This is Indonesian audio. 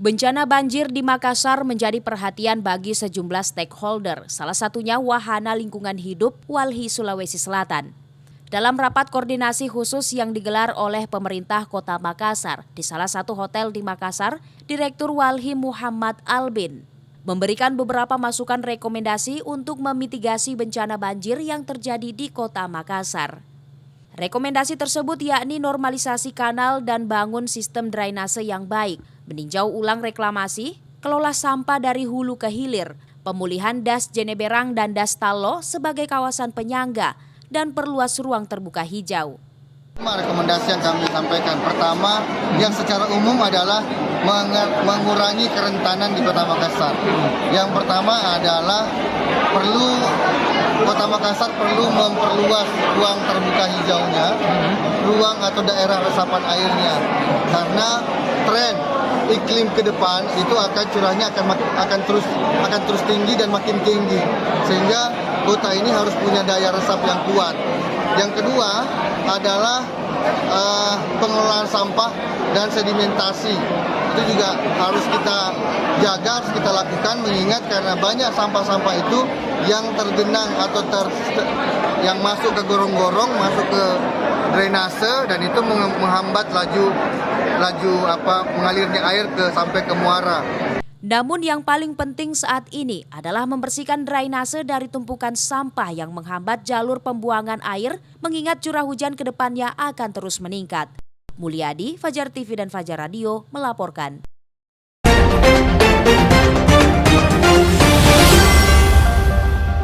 Bencana banjir di Makassar menjadi perhatian bagi sejumlah stakeholder, salah satunya Wahana Lingkungan Hidup Walhi Sulawesi Selatan. Dalam rapat koordinasi khusus yang digelar oleh pemerintah Kota Makassar di salah satu hotel di Makassar, Direktur Walhi Muhammad Albin memberikan beberapa masukan rekomendasi untuk memitigasi bencana banjir yang terjadi di Kota Makassar. Rekomendasi tersebut yakni normalisasi kanal dan bangun sistem drainase yang baik, meninjau ulang reklamasi, kelola sampah dari hulu ke hilir, pemulihan Das Jeneberang dan Das Talo sebagai kawasan penyangga, dan perluas ruang terbuka hijau. Rekomendasi yang kami sampaikan, pertama yang secara umum adalah mengurangi kerentanan di Kota Makassar. Yang pertama adalah Kota Makassar perlu memperluas ruang terbuka hijaunya, ruang atau daerah resapan airnya, karena tren iklim ke depan itu curahnya akan terus tinggi dan makin tinggi, sehingga kota ini harus punya daya resap yang kuat. Yang kedua adalah pengelolaan sampah dan sedimentasi. Itu juga harus kita jaga, harus kita lakukan, mengingat karena banyak sampah-sampah itu yang tergenang atau yang masuk ke gorong-gorong, masuk ke drainase, dan itu menghambat laju mengalirnya air sampai ke muara. Namun yang paling penting saat ini adalah membersihkan drainase dari tumpukan sampah yang menghambat jalur pembuangan air, mengingat curah hujan ke depannya akan terus meningkat. Mulyadi, Fajar TV dan Fajar Radio melaporkan.